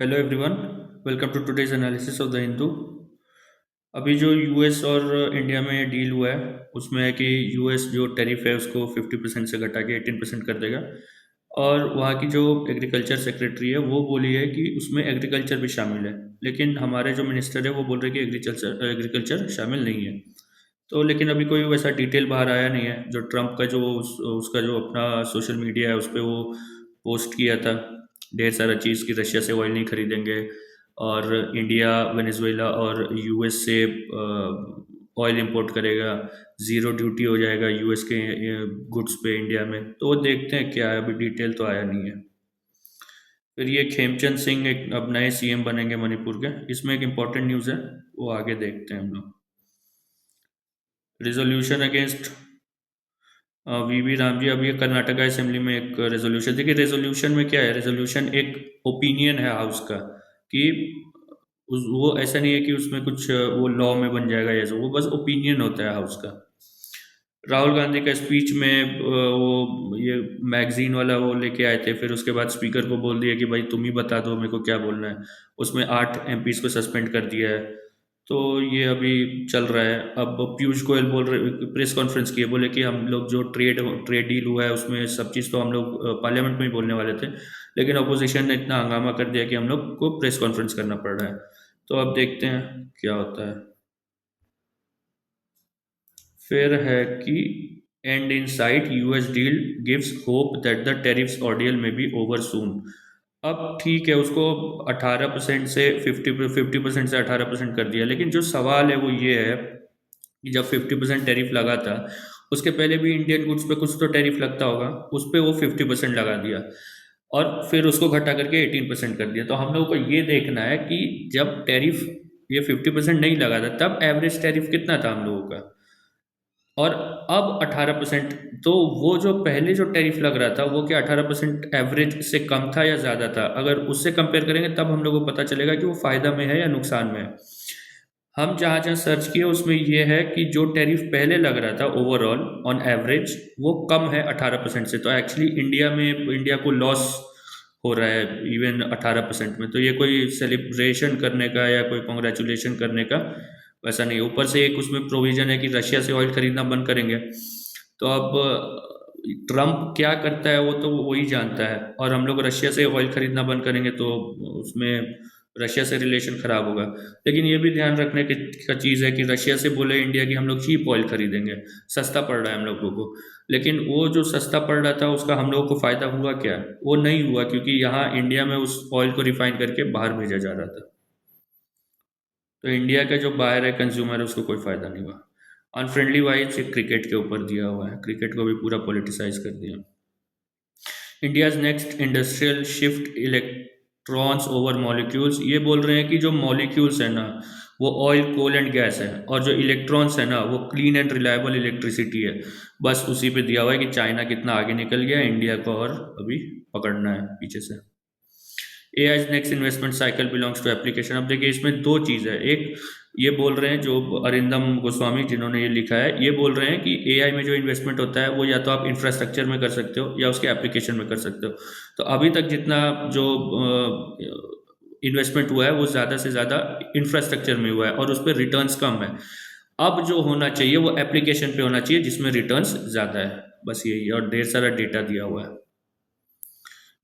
Hello everyone, welcome to today's analysis of the Hindu. अभी जो US और इंडिया में डील हुआ है उसमें है कि यूएस जो टैरिफ है उसको 50% से घटा के 18% कर देगा। और वहाँ की जो एग्रीकल्चर सेक्रेटरी है वो बोली है कि उसमें एग्रीकल्चर भी शामिल है। लेकिन हमारे जो मिनिस्टर है वो बोल रहे हैं कि एग्रीकल्चर एग्रीकल्चर शामिल नहीं है। तो लेकिन अभी कोई वैसा डिटेल बाहर आया नहीं है। जो ट्रम्प का जो उसका जो अपना सोशल मीडिया है उस पर वो पोस्ट किया था ढेर सारा चीज़ कि रशिया से ऑयल नहीं खरीदेंगे और इंडिया वेनेजुएला और यूएस से ऑयल इंपोर्ट करेगा। ज़ीरो ड्यूटी हो जाएगा यूएस के गुड्स पे इंडिया में। तो वो देखते हैं क्या है, अभी डिटेल तो आया नहीं है। फिर ये खेमचंद सिंह एक अब नए सीएम बनेंगे मणिपुर के, इसमें एक इम्पॉर्टेंट न्यूज़ है, वो आगे देखते हैं हम लोग। रिजोल्यूशन अगेंस्ट वीवी राम जी, अभी कर्नाटका असेंबली में एक रेजोल्यूशन। देखिए रेजोल्यूशन में क्या है, रेजोल्यूशन एक ओपिनियन है हाउस का कि वो ऐसा नहीं है कि उसमें कुछ वो लॉ में बन जाएगा, ऐसा वो बस ओपिनियन होता है हाउस का। राहुल गांधी का स्पीच में वो ये मैगजीन वाला वो लेके आए थे, फिर उसके बाद स्पीकर को बोल दिया कि भाई तुम ही बता दो मेरे को क्या बोलना है। उसमें 8 एमपीज को सस्पेंड कर दिया है। तो ये अभी चल रहा है। अब पीयूष गोयल बोल रहे, प्रेस कॉन्फ्रेंस की है, बोले कि हम लोग जो ट्रेड डील हुआ है उसमें सब चीज़ तो हम लोग पार्लियामेंट में ही बोलने वाले थे, लेकिन अपोजिशन ने इतना हंगामा कर दिया कि हम लोग को प्रेस कॉन्फ्रेंस करना पड़ रहा है। तो अब देखते हैं क्या होता है। फिर है कि and in site US deal gives hope that the tariffs ordeal में बी ओवर सून। अब ठीक है, उसको 18% से 50% से 18% कर दिया, लेकिन जो सवाल है वो ये है कि जब 50% टैरिफ लगा था उसके पहले भी इंडियन गुड्स पे कुछ तो टैरिफ लगता होगा, उस पे वो 50% लगा दिया और फिर उसको घटा करके 18% कर दिया। तो हम लोगों को ये देखना है कि जब टैरिफ ये 50% नहीं लगा था तब एवरेज टैरिफ कितना था हम लोगों का, और अब 18%। तो वो जो पहले जो टैरिफ लग रहा था वो क्या 18% एवरेज से कम था या ज़्यादा था? अगर उससे कंपेयर करेंगे तब हम लोग को पता चलेगा कि वो फ़ायदा में है या नुकसान में है। हम जहाँ जहाँ सर्च किए उसमें ये है कि जो टैरिफ पहले लग रहा था ओवरऑल ऑन एवरेज वो कम है 18% से। तो एक्चुअली इंडिया को लॉस हो रहा है इवन 18% में। तो ये कोई सेलिब्रेशन करने का या कोई कॉन्ग्रेचुलेशन करने का वैसा नहीं। ऊपर से एक उसमें प्रोविजन है कि रशिया से ऑयल खरीदना बंद करेंगे। तो अब ट्रम्प क्या करता है वो तो वही जानता है, और हम लोग रशिया से ऑयल खरीदना बंद करेंगे तो उसमें रशिया से रिलेशन खराब होगा। लेकिन ये भी ध्यान रखने का चीज़ है कि रशिया से बोले इंडिया कि हम लोग चीप ऑयल खरीदेंगे, सस्ता पड़ रहा है हम लोगों को, लेकिन वो जो सस्ता पड़ रहा था उसका हम लोगों को फ़ायदा हुआ क्या? वो नहीं हुआ, क्योंकि यहाँ इंडिया में उस ऑयल को रिफाइन करके बाहर भेजा जा रहा था। तो इंडिया का जो बायर है कंज्यूमर है उसको कोई फ़ायदा नहीं हुआ। अनफ्रेंडली वाइज क्रिकेट के ऊपर दिया हुआ है, क्रिकेट को भी पूरा पॉलिटिसाइज कर दिया। India's next industrial shift electrons over molecules. ये बोल रहे हैं कि जो मॉलिक्यूल्स है ना वो ऑयल कोल एंड गैस है, और जो इलेक्ट्रॉन्स है ना वो क्लीन एंड रिलायबल इलेक्ट्रिसिटी है। बस उसी पे दिया हुआ है कि चाइना कितना आगे निकल गया, इंडिया को और अभी पकड़ना है पीछे से। AI's next investment cycle belongs to application. अब देखिए इसमें दो चीज़ है। एक ये बोल रहे हैं जो अरिंदम गोस्वामी जिन्होंने ये लिखा है, ये बोल रहे हैं कि एआई में जो इन्वेस्टमेंट होता है वो या तो आप इंफ्रास्ट्रक्चर में कर सकते हो या उसके एप्लीकेशन में कर सकते हो। तो अभी तक जितना जो इन्वेस्टमेंट हुआ है वो ज़्यादा से ज़्यादा इंफ्रास्ट्रक्चर में हुआ है और उस पर रिटर्न्स कम है। अब जो होना चाहिए वो एप्लीकेशन पे होना चाहिए जिसमें रिटर्न्स ज़्यादा है। बस यही है, और ढेर सारा डेटा दिया हुआ है।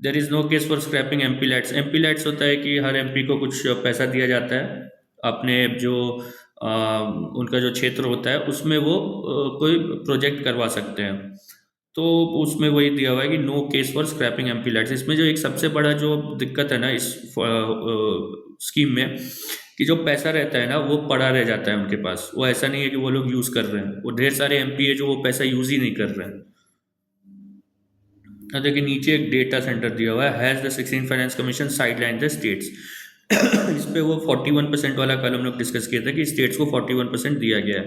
There is no case for scrapping MPLADS. MPLADS होता है कि हर एमपी को कुछ पैसा दिया जाता है अपने जो उनका जो क्षेत्र होता है उसमें वो कोई प्रोजेक्ट करवा सकते हैं। तो उसमें वही दिया हुआ है कि no case for scrapping MPLADS. इसमें जो एक सबसे बड़ा जो दिक्कत है ना इस स्कीम में, कि जो पैसा रहता है ना वो पड़ा रह जाता है उनके पास। वो ऐसा नहीं है कि वो लोग यूज़ कर रहे हैं, वो ढेर सारे एमपी है जो वो पैसा यूज़ ही नहीं कर रहे हैं। अब देखिए नीचे एक डेटा सेंटर दिया हुआ है, has the 16 finance commission sideline the states. इस पे वो 41% वाला कल हम लोग डिस्कस किया था कि स्टेट्स को 41% दिया गया है।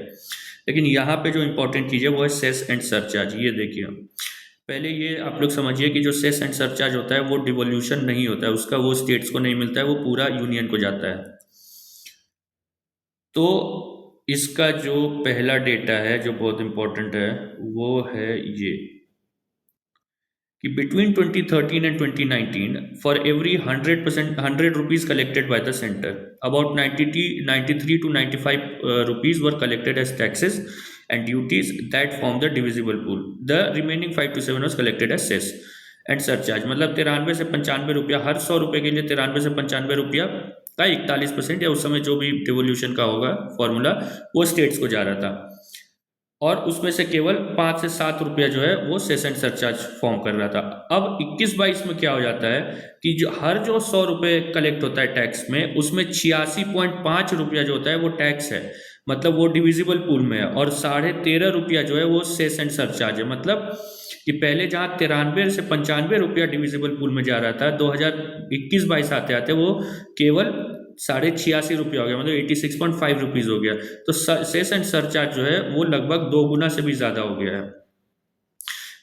लेकिन यहाँ पे जो इंपॉर्टेंट चीज़ है वो है सेस एंड सरचार्ज। ये देखिए पहले ये आप लोग समझिए कि जो सेस एंड सरचार्ज होता है वो डिवोल्यूशन नहीं होता है, उसका वो स्टेट्स को नहीं मिलता है, वो पूरा यूनियन को जाता है। तो इसका जो पहला डेटा है जो बहुत इंपॉर्टेंट है वो है ये। कि between 2013 and 2019, for every 100 rupees collected by the center, about 93 to 95 rupees were collected as taxes and duties that form the divisible pool. The remaining 5 to 7 was collected as cess and surcharge, मतलब 93 से 95 रुपया, हर 100 रुपये के लिए 93 से 95 रुपया का 41% या उस समय जो भी डिवोल्यूशन का होगा फॉर्मूला, वो स्टेट्स को जा रहा था। और उसमें से केवल 5 से 7 रुपया जो है वो सेस एंड सरचार्ज फॉर्म कर रहा था। अब 21-22 में क्या हो जाता है कि जो 100 रुपये कलेक्ट होता है टैक्स में, उसमें 86.5 रुपया जो होता है वो टैक्स है, मतलब वो डिविजिबल पूल में है, और 13.5 रुपया जो है वो सेस एंड सरचार्ज है। मतलब कि पहले जहाँ 93 से 95 रुपया डिविजिबल पूल में जा रहा था, 2021-22 आते आते वो केवल 86.5 रुपया हो गया, मतलब 86.5 रुपीज़ हो गया। तो सेस एंड सरचार्ज जो है वो लगभग 2 गुना से भी ज़्यादा हो गया है।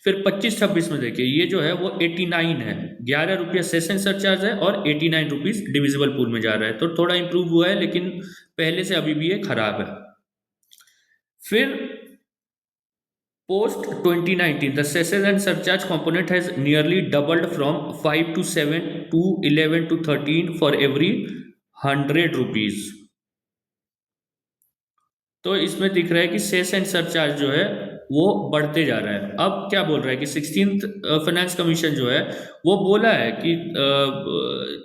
फिर 25-26 में देखिए, ये जो है वो 89 है, 11 रुपया सेस एंड सरचार्ज है और 89 रुपीज़ डिविजिबल पूल में जा रहा है, तो थोड़ा इंप्रूव हुआ है, लेकिन पहले से अभी भी ये खराब है। फिर post 2019, the cesses and surcharge component has nearly doubled from 5 to 7 to 11 to 13 for every 100 rupees। तो इसमें दिख रहा है कि सेस एंड सरचार्ज जो है वो बढ़ते जा रहा है। अब क्या बोल रहा है कि 16th फाइनेंस कमीशन जो है वो बोला है कि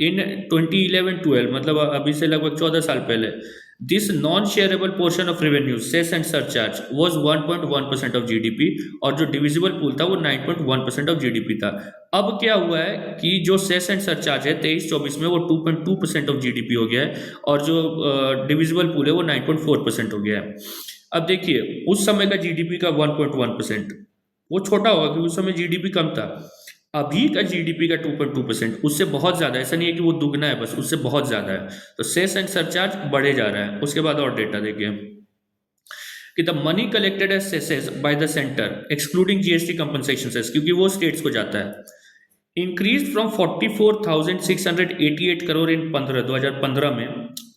इन 2011-12, मतलब अभी से लगभग 14 साल पहले, this non shareable portion of revenue cess and surcharge was 1.1% of GDP, और जो डिविजिबल पूल था वो 9.1% ऑफ जीडीपी था। अब क्या हुआ है कि जो सेस एंड सरचार्ज है 23-24 में वो 2.2% ऑफ जीडीपी हो गया है, और जो डिविजिबल पूल है वो 9.4% हो गया है। अब देखिए, उस समय का जीडीपी का 1.1% वो छोटा होगा क्योंकि उस समय जीडीपी कम था। अभी का जीडीपी का 2.2%, उससे बहुत ज़्यादा है। ऐसा नहीं है कि वो दुगना है, बस उससे बहुत ज़्यादा है। तो सेस एंड सरचार्ज बढ़े जा रहा है। उसके बाद और डेटा देखिए कि the money collected as cesses by the centre excluding GST compensation cess, क्योंकि वो स्टेट्स को जाता है, इंक्रीज फ्रॉम 44,688 करोड़ इन 2015 में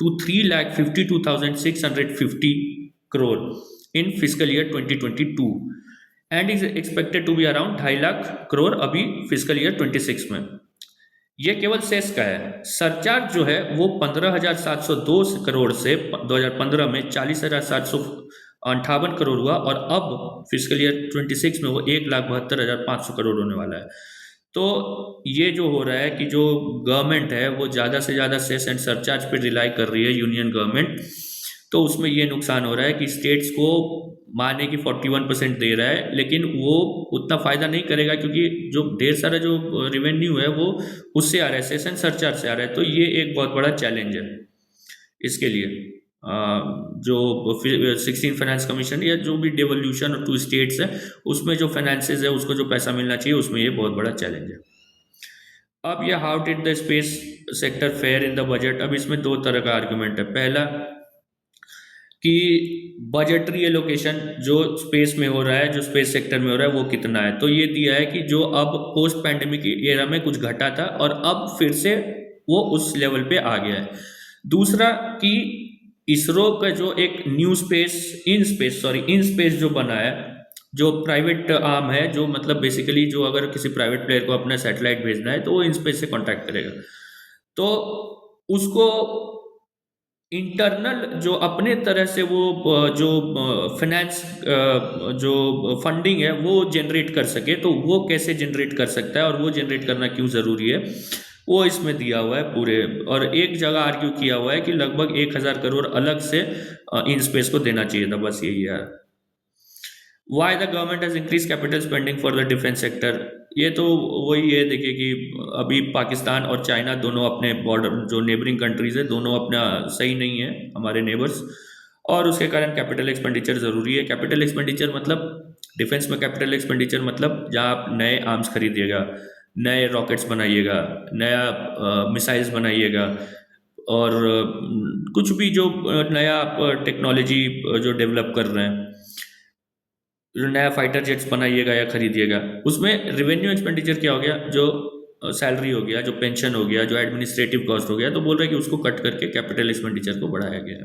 to 3,52,650 crore in fiscal year 2022, and is expected to be around 2.5 lakh crore अभी फिजिकल ईयर 26 में। ये केवल सेस का है। सरचार्ज जो है वो 15,702 करोड़ से 2015 में 40,758 करोड़ हुआ, और अब फिजिकल ईयर 26 में वो 1,72,500 करोड़ होने वाला है। तो ये जो हो रहा है कि जो गवर्नमेंट है वो ज़्यादा से ज़्यादा सेस एंड सरचार्ज पे रिलाई कर रही है, यूनियन गवर्नमेंट, तो उसमें ये नुकसान हो रहा है कि स्टेट्स को माने कि 41% दे रहा है, लेकिन वो उतना फ़ायदा नहीं करेगा क्योंकि जो ढेर सारा जो रेवेन्यू है वो उससे आ रहा है, सेस एंड सरचार्ज से आ रहा है। तो ये एक बहुत बड़ा चैलेंज है इसके लिए। जो 16 फाइनेंस कमीशन या जो भी डिवोल्यूशन टू स्टेट्स है, उसमें जो फाइनेंसेस है उसको जो पैसा मिलना चाहिए, उसमें ये बहुत बड़ा चैलेंज है। अब ये how did the space sector fair in the budget. अब इसमें दो तरह का आर्गुमेंट है। पहला कि बजटरी एलोकेशन जो स्पेस में हो रहा है, जो स्पेस सेक्टर में हो रहा है, वो कितना है। तो ये दिया है कि जो अब पोस्ट पैंडेमिक एरा में कुछ घटा था और अब फिर से वो उस लेवल पे आ गया है। दूसरा कि इसरो का जो एक न्यू स्पेस इन स्पेस जो बना है, जो प्राइवेट आर्म है, जो मतलब बेसिकली जो अगर किसी प्राइवेट प्लेयर को अपना सैटेलाइट भेजना है तो वो इन स्पेस से कांटेक्ट करेगा। तो उसको इंटरनल जो अपने तरह से वो जो फाइनेंस जो फंडिंग है वो जनरेट कर सके, तो वो कैसे जनरेट कर सकता है और वो जनरेट करना क्यों ज़रूरी है, वो इसमें दिया हुआ है पूरे। और एक जगह आर्ग्यू किया हुआ है कि लगभग 1,000 करोड़ अलग से इन स्पेस को देना चाहिए था, बस यही है। Why the government has increase capital spending for the defence sector. ये तो वही है, देखिए कि अभी पाकिस्तान और चाइना दोनों अपने बॉर्डर जो नेबरिंग कंट्रीज़ है, दोनों अपना सही नहीं है हमारे नेबर्स, और उसके कारण कैपिटल एक्सपेंडिचर ज़रूरी है। कैपिटल एक्सपेंडिचर मतलब डिफेंस में कैपिटल एक्सपेंडिचर मतलब जहाँ आप नए आर्म्स खरीदिएगा, नए रॉकेट्स बनाइएगा, नया मिसाइल्स बनाइएगा, और कुछ भी जो नया आप टेक्नोलॉजी जो डेवलप कर रहे हैं, जो नया फाइटर जेट्स बनाइएगा या खरीदिएगा, उसमें रेवेन्यू एक्सपेंडिचर क्या हो गया, जो सैलरी हो गया, जो पेंशन हो गया, जो एडमिनिस्ट्रेटिव कॉस्ट हो गया, तो बोल रहे हैं कि उसको कट करके कैपिटल एक्सपेंडिचर को बढ़ाया गया है।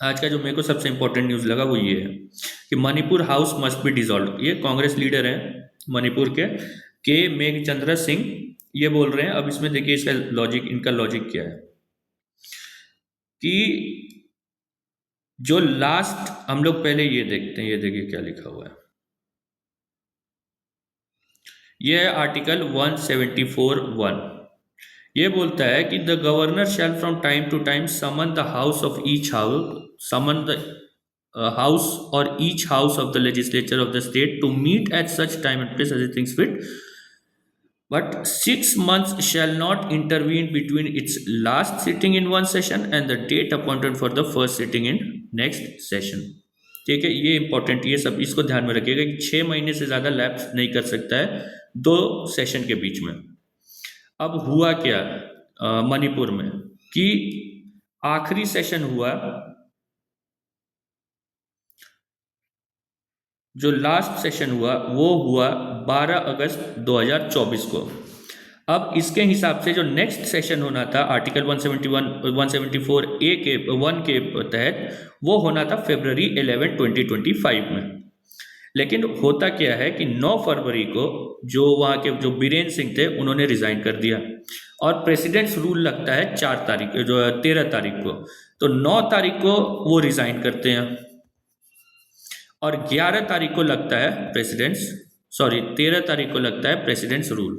आज का जो मेरे को सबसे इंपॉर्टेंट न्यूज़ लगा वो ये है कि Manipur house must be dissolve. ये कांग्रेस लीडर हैं मणिपुर के मेघचंद्र सिंह, ये बोल रहे हैं। अब इसमें देखिए इसका लॉजिक, इनका लॉजिक क्या है कि जो लास्ट, हम लोग पहले ये देखते हैं, ये देखिए क्या लिखा हुआ है। ये है आर्टिकल 174(1). ये बोलता है कि the governor shall from time to time summon the house of each house, summon the house or each house of the legislature of the state to meet at such time and place as it thinks fit, but 6 months shall not intervene between its last sitting in one session and the date appointed for the first sitting in next session। ठीक है, ये important, ये सब इसको ध्यान में रखिएगा कि 6 महीने से ज़्यादा लैप्स नहीं कर सकता है दो सेशन के बीच में। अब हुआ क्या मणिपुर में कि आखिरी सेशन हुआ, जो लास्ट सेशन हुआ वो हुआ 12 अगस्त 2024 को। अब इसके हिसाब से जो नेक्स्ट सेशन होना था आर्टिकल 171 174 ए के 1 के तहत, वो होना था फरवरी 11 2025 में। लेकिन होता क्या है कि 9 फरवरी को जो वहाँ के जो बीरेन सिंह थे उन्होंने रिजाइन कर दिया, और प्रेसिडेंट्स रूल लगता है 4 तारीख जो 13 तारीख को। तो 9 तारीख को वो रिजाइन करते हैं और 11 तारीख को लगता है प्रेसिडेंट्स, सॉरी 13 तारीख को लगता है प्रेसिडेंट्स रूल।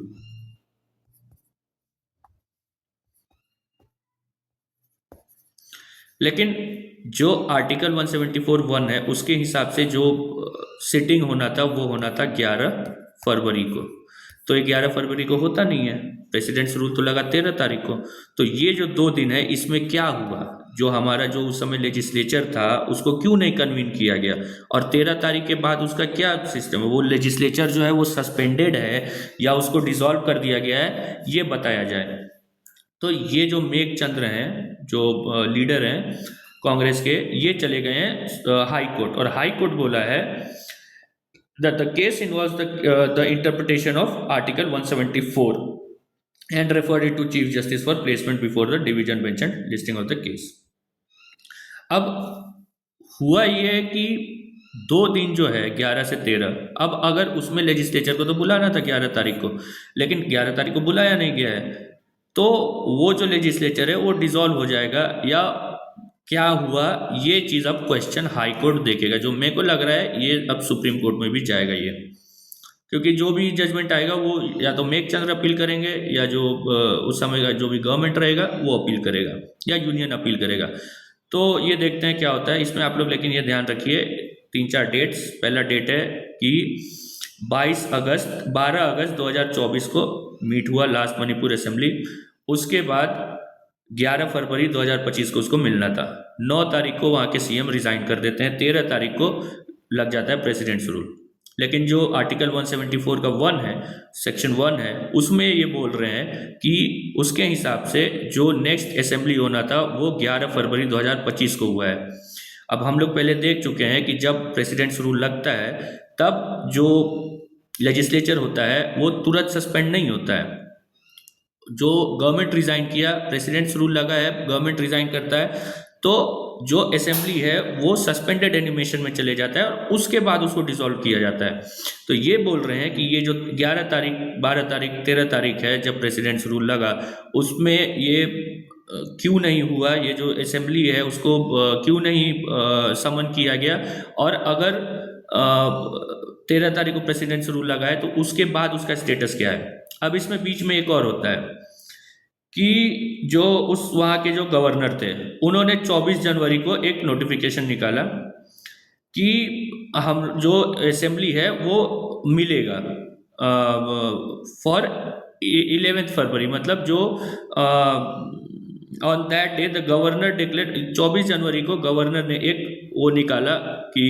लेकिन जो आर्टिकल 174(1) है उसके हिसाब से जो सिटिंग होना था वो होना था 11 फरवरी को। तो ये 11 फरवरी को होता नहीं है, प्रेसिडेंट्स रूल तो लगा 13 तारीख को। तो ये जो 2 दिन है इसमें क्या हुआ, जो हमारा जो उस समय लेजिस्लेचर था उसको क्यों नहीं कन्वीन किया गया, और 13 तारीख के बाद उसका क्या सिस्टम है, वो लेजिस्लेचर जो है वो सस्पेंडेड है या उसको डिसॉल्व कर दिया गया है, ये बताया जाए। तो ये जो मेघचंद्र हैं, जो लीडर हैं कांग्रेस के, ये चले गए हैं हाई कोर्ट, और हाई कोर्ट बोला है that the case involves the interpretation of Article 174 and referred it to Chief Justice for placement before the division bench and listing of the case। अब हुआ ये है कि 2 दिन जो है 11 से 13, अब अगर उसमें लेजिस्लेचर को तो बुलाना था 11 तारीख को, लेकिन 11 तारीख को बुलाया नहीं गया है, तो वो जो लेजिस्लेचर है वो डिसॉल्व हो जाएगा या क्या हुआ, ये चीज़ अब क्वेश्चन हाई कोर्ट देखेगा। जो मेरे को लग रहा है ये अब सुप्रीम कोर्ट में भी जाएगा ये, क्योंकि जो भी जजमेंट आएगा वो या तो मेघचंद्र अपील करेंगे या जो उस समय का जो भी गवर्नमेंट रहेगा वो अपील करेगा या यूनियन अपील करेगा। तो ये देखते हैं क्या होता है इसमें आप लोग। लेकिन ये ध्यान रखिए 3-4 डेट्स। पहला डेट है कि 12 अगस्त 2024 को मीट हुआ लास्ट मणिपुर असेंबली। उसके बाद 11 फरवरी 2025 को उसको मिलना था। 9 तारीख को वहाँ के सीएम रिजाइन कर देते हैं, 13 तारीख को लग जाता है प्रेसिडेंट्स रूल। लेकिन जो आर्टिकल 174 का 1 है, सेक्शन 1 है, उसमें ये बोल रहे हैं कि उसके हिसाब से जो नेक्स्ट असेंबली होना था वो 11 फरवरी 2025 को हुआ है। अब हम लोग पहले देख चुके हैं कि जब प्रेसिडेंट्स रूल लगता है तब जो लेजिस्लेचर होता है वो तुरंत सस्पेंड नहीं होता है। जो गवर्नमेंट रिजाइन किया, प्रेसिडेंट्स रूल लगा है, गवर्नमेंट रिजाइन करता है, तो जो असेंबली है वो सस्पेंडेड एनिमेशन में चले जाता है और उसके बाद उसको डिसॉल्व किया जाता है। तो ये बोल रहे हैं कि ये जो 11 तारीख, 12 तारीख, 13 तारीख है जब प्रेसिडेंट्स रूल लगा, उसमें ये क्यों नहीं हुआ, ये जो असेंबली है उसको क्यों नहीं समन किया गया, और अगर 13 तारीख को प्रेसिडेंट्स रूल लगा है तो उसके बाद उसका स्टेटस क्या है। अब इसमें बीच में एक और होता है कि जो उस वहाँ के जो गवर्नर थे उन्होंने 24 जनवरी को एक नोटिफिकेशन निकाला कि हम जो असेंबली है वो मिलेगा फॉर 11 फरवरी, मतलब जो on that day the governor declare. 24 जनवरी को गवर्नर ने एक वो निकाला कि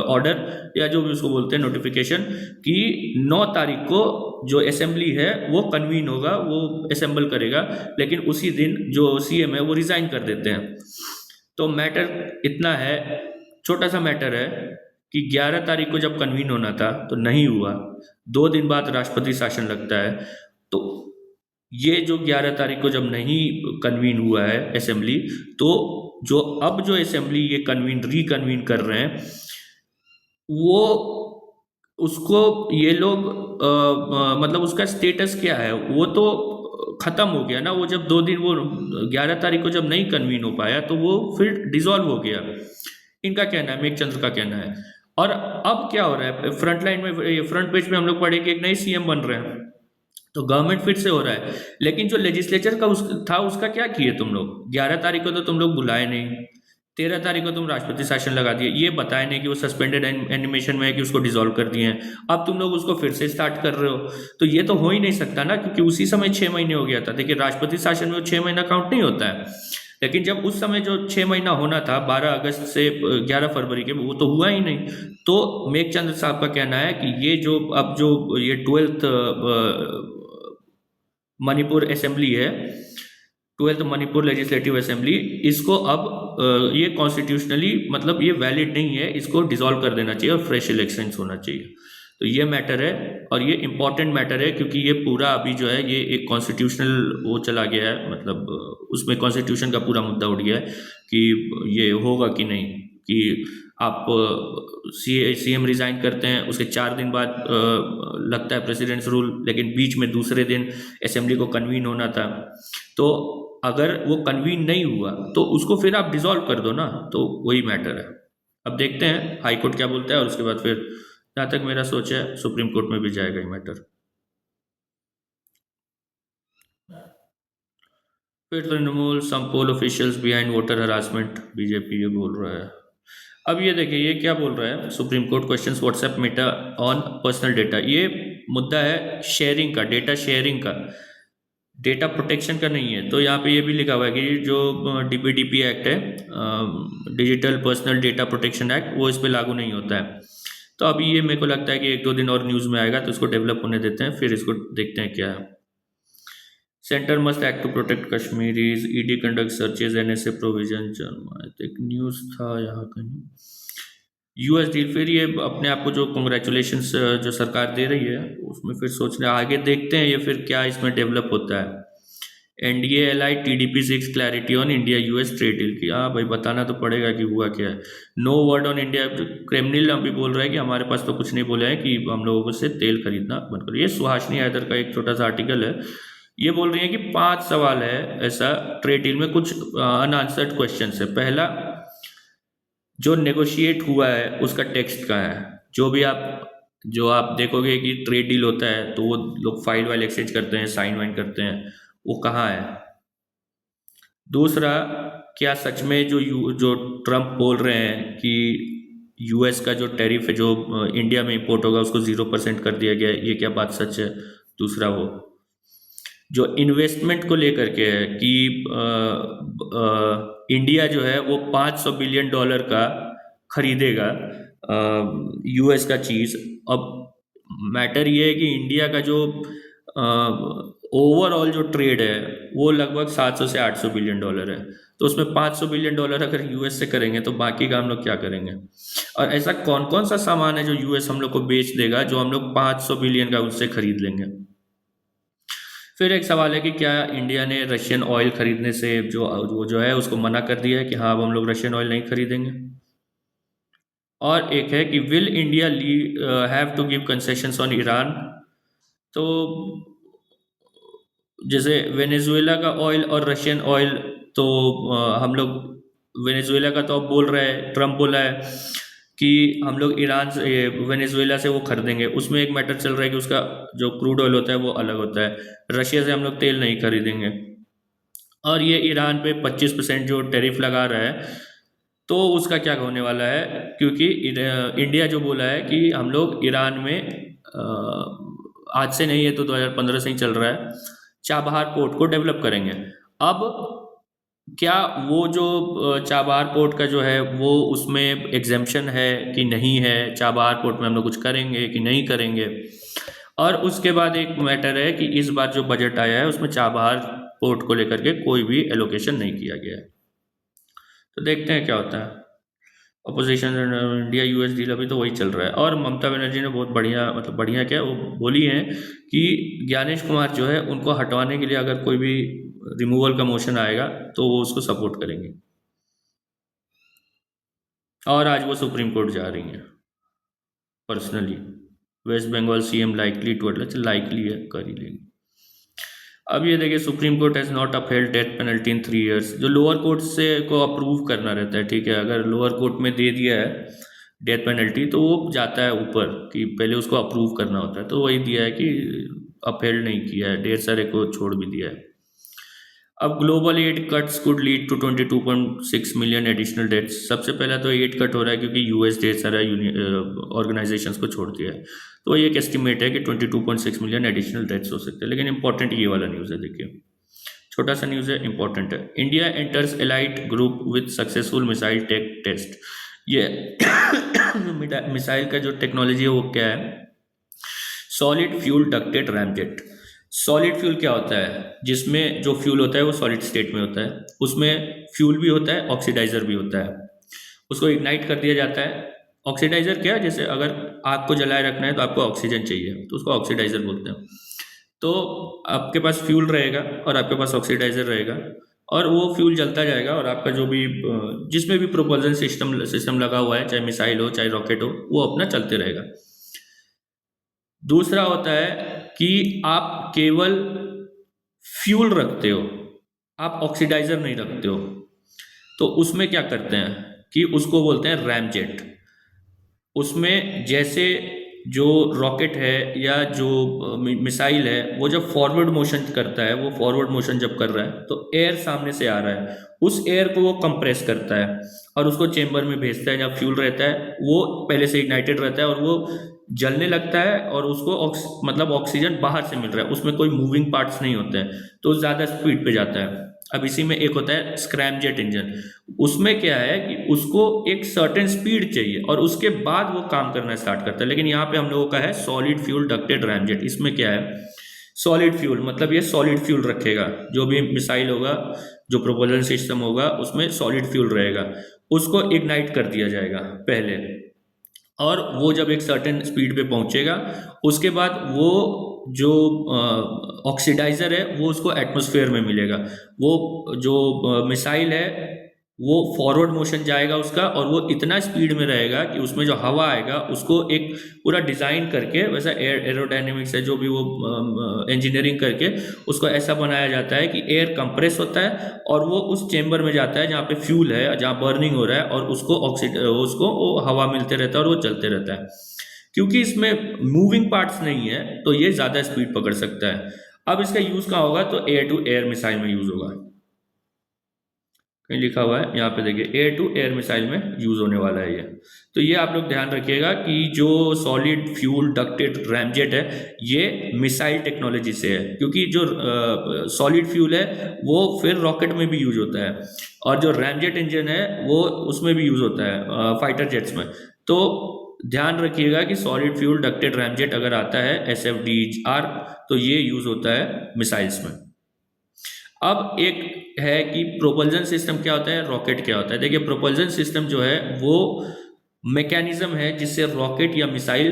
ऑर्डर या जो भी उसको बोलते हैं नोटिफिकेशन, कि 9 तारीख को जो असेंबली है वो कन्वीन होगा, वो असेंबल करेगा, लेकिन उसी दिन जो सीएम है वो रिजाइन कर देते हैं। तो मैटर इतना है, छोटा सा मैटर है कि 11 तारीख को जब कन्वीन होना था तो नहीं हुआ, 2 दिन बाद राष्ट्रपति शासन लगता है। तो ये जो 11 तारीख को जब नहीं कन्वीन हुआ है असेंबली, तो जो अब जो असेंबली ये रिकन्वीन कर रहे हैं, वो उसको ये लोग मतलब उसका स्टेटस क्या है, वो तो खत्म हो गया ना। वो जब 2 दिन, वो 11 तारीख को जब नहीं कन्वीन हो पाया तो वो फिर डिसॉल्व हो गया। इनका कहना है, मेघचंद्र का कहना है। और अब क्या हो रहा है, फ्रंट लाइन में, फ्रंट पेज में हम लोग पढ़े कि एक नए सीएम बन रहे हैं, तो गवर्नमेंट फिर से हो रहा है। लेकिन जो लेजिस्लेचर का था, उसका क्या किए तुम लोग? 11 तारीख को तो तुम लोग बुलाए नहीं, 13 तारीख को तुम राष्ट्रपति शासन लगा दिए, ये बताए नहीं कि वो सस्पेंडेड एनिमेशन में है कि उसको डिसॉल्व कर दिए हैं। अब तुम लोग उसको फिर से स्टार्ट कर रहे हो, तो ये तो हो ही नहीं सकता ना, क्योंकि उसी समय 6 महीने हो गया था। देखिए, राष्ट्रपति शासन में वो 6 महीना काउंट नहीं होता है, लेकिन जब उस समय जो 6 महीना होना था 12 अगस्त से 11 फरवरी के, वो तो हुआ ही नहीं। तो मेघचंद्र साहब का कहना है कि ये जो अब जो ये 12th मणिपुर असेंबली है, 12th मणिपुर लेजिस्लेटिव असेंबली, इसको अब ये कॉन्स्टिट्यूशनली मतलब ये वैलिड नहीं है, इसको डिसॉल्व कर देना चाहिए और फ्रेश इलेक्शंस होना चाहिए। तो ये मैटर है, और ये इम्पॉर्टेंट मैटर है, क्योंकि ये पूरा अभी जो है ये एक कॉन्स्टिट्यूशनल वो चला गया है, मतलब उसमें कॉन्स्टिट्यूशन का पूरा मुद्दा उठ गया है कि ये होगा कि नहीं, कि आप सीएम रिजाइन करते हैं, उसके 4 दिन बाद लगता है प्रेसिडेंट्स रूल, लेकिन बीच में दूसरे दिन असेंबली को कन्वीन होना था। तो अगर वो कन्वीन नहीं हुआ तो उसको फिर आप डिसॉल्व कर दो ना, तो वही मैटर है। अब देखते हैं हाई कोर्ट क्या बोलता है, और उसके बाद फिर जहाँ तक मेरा सोच है सुप्रीम कोर्ट में भी जाएगा ये मैटर। फिर Trinamool some poll officials behind voter harassment, BJP ये बोल रहा है। अब ये देखिए ये क्या बोल रहा है supreme court, questions WhatsApp Meta on personal data. ये मुद्दा है शेयरिंग का, डेटा शेयरिंग का, डेटा प्रोटेक्शन का नहीं है। तो यहाँ पे ये भी लिखा हुआ है कि जो डीपीडीपी एक्ट है, digital personal data protection act, वो इस पे लागू नहीं होता है। तो अभी ये मेरे को लगता है कि 1-2 दिन और न्यूज़ में आएगा, तो इसको डेवलप होने देते हैं, फिर इसको देखते हैं क्या है। Centre must act to protect Kashmiris, ED conduct searches, NSA provision. एक न्यूज़ था यहाँ कहीं, यूएस डील। फिर ये अपने आप को जो कॉन्ग्रेचुलेशंस जो सरकार दे रही है, उसमें फिर सोचने आगे देखते हैं ये फिर क्या इसमें डेवलप होता है। NDA ally TDP seeks clarity on India US trade deal की। हाँ भाई, बताना तो पड़ेगा कि हुआ क्या है। No word on India, Kremlin अभी बोल रहा है कि हमारे पास तो कुछ नहीं बोले हैं कि हम लोगों से तेल खरीदना बंद करो। ये सुहासिनी हैदर का एक छोटा सा आर्टिकल है, ये बोल रही है कि 5 सवाल है ऐसा ट्रेड डील में, कुछ अनआंसर्ड क्वेश्चन है। पहला, जो नेगोशिएट हुआ है उसका टेक्स्ट कहाँ है? जो आप देखोगे कि ट्रेड डील होता है तो वो लोग फाइल वाइल एक्सचेंज करते हैं, साइन वाइन करते हैं, वो कहाँ है? दूसरा, क्या सच में जो ट्रम्प बोल रहे हैं कि यूएस का जो टैरिफ है जो इंडिया में इंपोर्ट होगा उसको 0% कर दिया गया है, ये क्या बात सच है? दूसरा, वो जो इन्वेस्टमेंट को लेकर के है कि इंडिया जो है वो $500 बिलियन का खरीदेगा यूएस का चीज़। अब मैटर ये है कि इंडिया का जो ओवरऑल जो ट्रेड है वो लगभग 700 से $800 बिलियन है, तो उसमें $500 बिलियन अगर यूएस से करेंगे तो बाकी का हम लोग क्या करेंगे? और ऐसा कौन कौन सा सामान है जो यूएस हम लोग को बेच देगा जो हम लोग 500 बिलियन का उससे खरीद लेंगे? फिर एक सवाल है कि क्या इंडिया ने रशियन ऑयल खरीदने से जो है उसको मना कर दिया है कि हाँ अब हम लोग रशियन ऑयल नहीं खरीदेंगे। और एक है कि will India have to give concessions on Iran. तो जैसे वेनेजुएला का ऑयल और रशियन ऑयल, तो हम लोग वेनेजुएला का तो अब बोल रहे हैं, ट्रम्प बोला है कि हम लोग ईरान से, वेनेजुएला से वो खरीदेंगे। उसमें एक मैटर चल रहा है कि उसका जो क्रूड ऑयल होता है वो अलग होता है, रशिया से हम लोग तेल नहीं खरीदेंगे। और ये ईरान पे 25% जो टैरिफ लगा रहा है, तो उसका क्या होने वाला है? क्योंकि इंडिया जो बोला है कि हम लोग ईरान में आज से नहीं है तो 2015 से ही चल रहा है, चाबहार पोर्ट को डेवलप करेंगे। अब क्या वो जो चाबहार पोर्ट का जो है वो उसमें एग्जेम्पशन है कि नहीं है? चाबहार पोर्ट में हम लोग कुछ करेंगे कि नहीं करेंगे? और उसके बाद एक मैटर है कि इस बार जो बजट आया है उसमें चाबहार पोर्ट को लेकर के कोई भी एलोकेशन नहीं किया गया है। तो देखते हैं क्या होता है। अपोजिशन इंडिया यूएस डील अभी तो वही चल रहा है। और ममता बनर्जी ने बहुत बढ़िया, मतलब बढ़िया क्या, वो बोली है कि ज्ञानेश कुमार जो है उनको हटवाने के लिए अगर कोई भी रिमूवल का मोशन आएगा तो वो उसको सपोर्ट करेंगे। और आज वो सुप्रीम कोर्ट जा रही हैं personally. West Bengal CM likely to at least, likely है, कर ही लेंगे। अब ये देखिए, Supreme Court has not upheld death penalty in 3 years. जो लोअर कोर्ट से को अप्रूव करना रहता है, ठीक है, अगर लोअर कोर्ट में दे दिया है डेथ पेनल्टी तो वो जाता है ऊपर, कि पहले उसको अप्रूव करना होता है, तो वही दिया है कि अपहेल्ड नहीं किया है, ढेर सारे को छोड़ भी दिया है। अब global aid cuts could lead to 22.6 million additional deaths. सबसे पहला तो एड कट हो रहा है क्योंकि यूएस ढेर सारा ऑर्गेनाइजेशंस को छोड़ दिया है, तो ये एक एस्टिमेट है कि 22.6 मिलियन एडिशनल डेथ्स हो सकते हैं। लेकिन इंपॉर्टेंट ये वाला न्यूज़ है, देखिए, छोटा सा न्यूज़ है, इंपॉर्टेंट है। India enters elite group with successful missile tech test. ये मिसाइल का जो टेक्नोलॉजी है वो क्या है? Solid fuel ducted ramjet. Solid fuel क्या होता है? जिसमें जो फ्यूल होता है वो सॉलिड स्टेट में होता है, उसमें फ्यूल भी होता है, ऑक्सीडाइजर भी होता है, उसको इग्नाइट कर दिया जाता है। ऑक्सीडाइजर क्या है? जैसे अगर आग को जलाए रखना है तो आपको ऑक्सीजन चाहिए, तो उसको ऑक्सीडाइजर बोलते हैं। तो आपके पास फ्यूल रहेगा और आपके पास ऑक्सीडाइजर रहेगा, और वो फ्यूल जलता जाएगा, और आपका जो भी जिसमें भी प्रोपल्सन सिस्टम लगा हुआ है, चाहे मिसाइल हो चाहे रॉकेट हो, वो अपना चलते रहेगा। दूसरा होता है कि आप केवल फ्यूल रखते हो, आप ऑक्सीडाइजर नहीं रखते हो। तो उसमें क्या करते हैं कि उसको बोलते हैं रैमजेट। उसमें जैसे जो रॉकेट है या जो मिसाइल है, वो जब फॉरवर्ड मोशन करता है, वो फॉरवर्ड मोशन जब कर रहा है तो एयर सामने से आ रहा है, उस एयर को वो कंप्रेस करता है और उसको चेंबर में भेजता है जहाँ फ्यूल रहता है, वो पहले से इग्नाइटेड रहता है और वो जलने लगता है, और उसको मतलब ऑक्सीजन बाहर से मिल रहा है, उसमें कोई मूविंग पार्ट्स नहीं होते हैं, तो ज़्यादा स्पीड पे जाता है। अब इसी में एक होता है स्क्रैमजेट इंजन। उसमें क्या है कि उसको एक सर्टेन स्पीड चाहिए और उसके बाद वो काम करना स्टार्ट करता है। लेकिन यहाँ पे हम लोगों का है सॉलिड फ्यूल डक्टेड रैमजेट। इसमें क्या है? सॉलिड फ्यूल मतलब ये सॉलिड फ्यूल रखेगा, जो भी मिसाइल होगा, जो प्रोपल्शन सिस्टम होगा, उसमें सॉलिड फ्यूल रहेगा, उसको इग्नाइट कर दिया जाएगा पहले, और वो जब एक सर्टेन स्पीड पे पहुंचेगा, उसके बाद वो जो ऑक्सीडाइजर है वो उसको एटमॉस्फेयर में मिलेगा। वो जो मिसाइल है वो फॉरवर्ड मोशन जाएगा उसका, और वो इतना स्पीड में रहेगा कि उसमें जो हवा आएगा उसको एक पूरा डिज़ाइन करके, वैसा एरोडायनेमिक्स है जो भी, वो इंजीनियरिंग करके उसको ऐसा बनाया जाता है कि एयर कंप्रेस होता है और वो उस चेंबर में जाता है जहाँ पे फ्यूल है, जहाँ बर्निंग हो रहा है, और उसको वो हवा मिलते रहता है और वो चलते रहता है। क्योंकि इसमें मूविंग पार्ट्स नहीं है तो ये ज़्यादा स्पीड पकड़ सकता है। अब इसका यूज़ कहाँ होगा? तो एयर टू एयर मिसाइल में यूज़ होगा। कहीं लिखा हुआ है यहाँ पे, देखिए, एयर टू एयर मिसाइल में यूज़ होने वाला है ये। तो ये आप लोग ध्यान रखिएगा कि जो सॉलिड फ्यूल डक्टेड रैमजेट है ये मिसाइल टेक्नोलॉजी से है, क्योंकि जो सॉलिड फ्यूल है वो फिर रॉकेट में भी यूज होता है, और जो रैमजेट इंजन है वो उसमें भी यूज होता है फाइटर जेट्स में। तो ध्यान रखिएगा कि सॉलिड फ्यूल डक्टेड रैमजेट अगर आता है SFDR, तो ये यूज होता है मिसाइल्स में। अब एक है कि प्रोपल्जन सिस्टम क्या होता है, रॉकेट क्या होता है। देखिए, प्रोपल्जन सिस्टम जो है वो मैकेनिज्म है जिससे रॉकेट या मिसाइल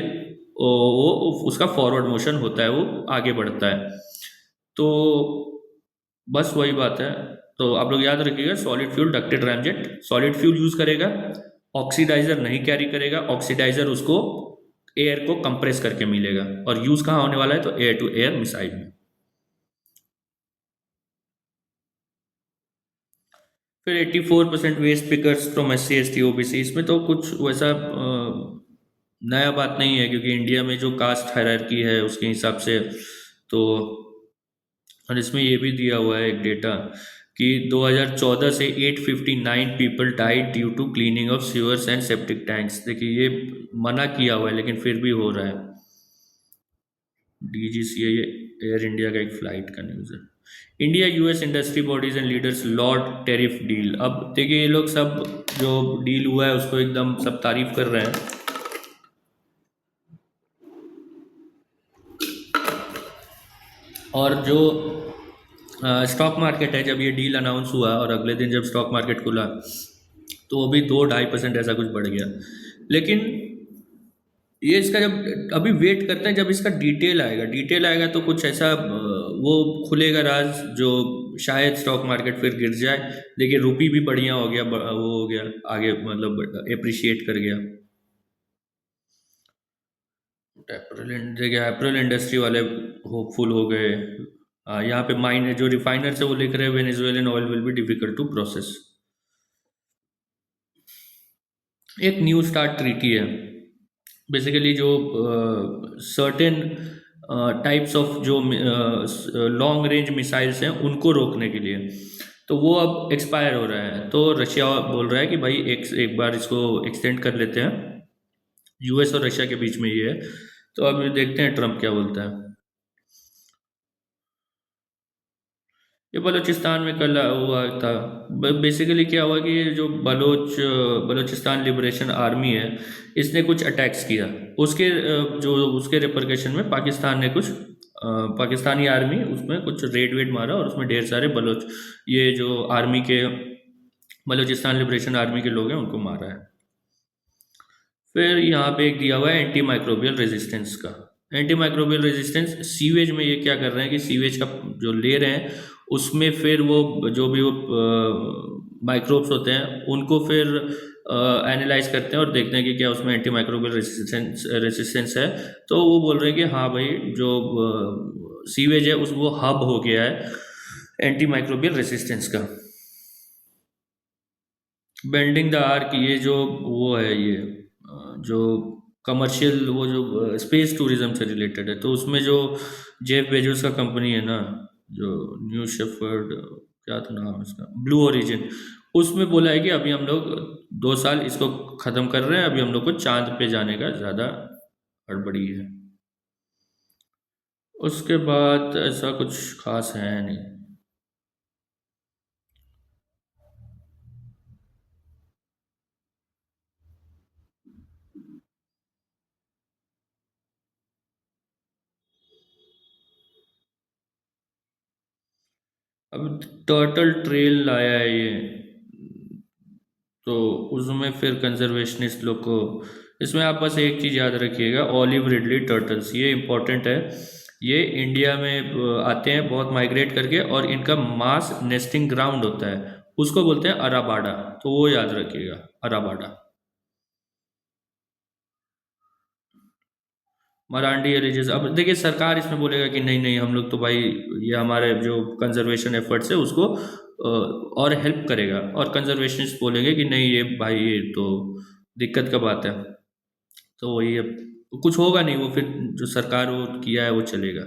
वो उसका फॉरवर्ड मोशन होता है, वो आगे बढ़ता है। तो बस वही बात है। तो आप लोग याद रखिएगा, solid fuel ducted ramjet solid fuel use करेगा, ऑक्सीडाइजर नहीं कैरी करेगा, ऑक्सीडाइजर उसको एयर को कंप्रेस करके मिलेगा, और यूज कहाँ होने वाला है? तो एयर टू एयर मिसाइल में। फिर 84% waste pickers from SC ST OBC। इसमें तो कुछ वैसा नया बात नहीं है, क्योंकि इंडिया में जो कास्ट हायरार्की है उसके हिसाब से तो। और इसमें ये भी दिया हुआ है एक डेटा कि 2014 से 859 people died due to cleaning of sewers and septic tanks. देखिए, ये मना किया हुआ है लेकिन फिर भी हो रहा है। DGCA, ये एयर इंडिया का एक फ्लाइट का न्यूज़ है। India US industry bodies and leaders Lord tariff deal. अब देखिए, ये लोग सब जो डील हुआ है उसको एकदम सब तारीफ कर रहे हैं। और जो स्टॉक मार्केट है, जब ये डील अनाउंस हुआ और अगले दिन जब स्टॉक मार्केट खुला तो वो भी 2-2.5% ऐसा कुछ बढ़ गया। लेकिन ये इसका जब अभी वेट करते हैं जब इसका डिटेल आएगा, डिटेल आएगा तो कुछ ऐसा वो खुलेगा राज, जो शायद स्टॉक मार्केट फिर गिर जाए, लेकिन रुपी भी बढ़िया हो गया, वो हो गया आगे, मतलब अप्रिशिएट कर गया। देखिए अप्रैल इंडस्ट्री वाले होपफुल हो गए। यहाँ पे माइन जो रिफाइनर्स है वो लिख रहे हैं Venezuelan oil will be difficult to process. एक न्यू स्टार्ट ट्रीटी है, बेसिकली जो सर्टेन टाइप्स ऑफ जो लॉन्ग रेंज मिसाइल्स हैं उनको रोकने के लिए, तो वो अब एक्सपायर हो रहा है, तो रशिया बोल रहा है कि भाई एक बार इसको एक्सटेंड कर लेते हैं। यूएस और रशिया के बीच में ये है, तो अब देखते हैं ट्रम्प क्या बोलता है। ये बलूचिस्तान में कल हुआ था। बेसिकली क्या हुआ कि ये जो बलूचिस्तान लिबरेशन आर्मी है, इसने कुछ अटैक्स किया। उसके जो उसके रिपरकशन में पाकिस्तान ने कुछ पाकिस्तानी आर्मी उसमें कुछ रेड वेड मारा, और उसमें ढेर सारे ये जो आर्मी के बलूचिस्तान लिबरेशन आर्मी के लोग हैं उनको मारा है। फिर यहाँ पे एक दिया हुआ है एंटी माइक्रोबियल रेजिस्टेंस का। एंटी माइक्रोबियल रेजिस्टेंस सीवेज में ये क्या कर रहे हैं कि सीवेज का जो ले रहे हैं उसमें फिर वो जो भी वो माइक्रोब्स होते हैं उनको फिर एनालाइज करते हैं और देखते हैं कि क्या उसमें एंटी माइक्रोबियल रेजिस्टेंस है। तो वो बोल रहे हैं कि हाँ भाई, जो सीवेज है उस वो हब हो गया है एंटी माइक्रोबियल रेजिस्टेंस का। बेंडिंग द आर्क, ये जो वो है, ये जो कमर्शियल, वो जो स्पेस टूरिज्म से रिलेटेड है, तो उसमें जो जेफ बेजोस का कंपनी है ना, जो न्यू शेफर्ड, क्या था नाम इसका, ब्लू ओरिजिन, उसमें बोला है कि अभी हम लोग 2 साल इसको ख़त्म कर रहे हैं, अभी हम लोग को चांद पे जाने का ज़्यादा हड़बड़ी है। उसके बाद ऐसा कुछ खास है नहीं। अब टर्टल ट्रेल लाया है ये, तो उसमें फिर कंजर्वेशनिस्ट लोग को, इसमें आप बस एक चीज़ याद रखिएगा, ऑलिव रिडली टर्टल्स, ये इम्पोर्टेंट है। ये इंडिया में आते हैं बहुत माइग्रेट करके, और इनका मास नेस्टिंग ग्राउंड होता है, उसको बोलते हैं अराबाडा, तो वो याद रखिएगा, अराबाडा। मरांडी एलिजिस, अब देखिए सरकार इसमें बोलेगा कि नहीं नहीं, हम लोग तो भाई ये हमारे जो कंजर्वेशन एफर्ट्स है उसको और हेल्प करेगा, और कंजर्वेशनिस्ट बोलेंगे कि नहीं ये भाई ये तो दिक्कत का बात है। तो वही अब कुछ होगा नहीं, वो फिर जो सरकार वो किया है वो चलेगा।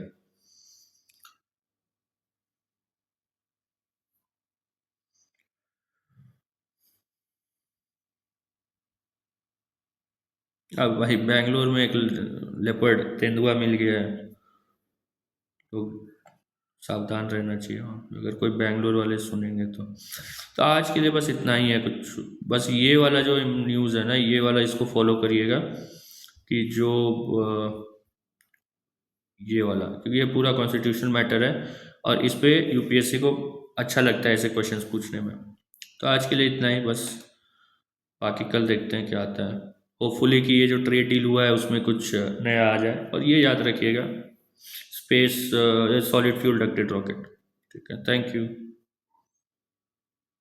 अब भाई बैंगलोर में एक लेपर्ड तेंदुआ मिल गया है, तो सावधान रहना चाहिए, हाँ, अगर कोई बैंगलोर वाले सुनेंगे तो आज के लिए बस इतना ही है कुछ। बस ये वाला जो न्यूज़ है ना, ये वाला इसको फॉलो करिएगा, कि जो ये वाला, क्योंकि ये पूरा कॉन्स्टिट्यूशनल मैटर है, और इस पे यूपीएससी को अच्छा लगता है ऐसे क्वेश्चंस पूछने में। तो आज के लिए इतना ही बस, बाकी कल देखते हैं क्या आता है। होपफुली कि ये जो ट्रेड डील हुआ है उसमें कुछ नया आ जाए, और ये याद रखिएगा, space solid fuel ducted rocket. ठीक है, थैंक यू।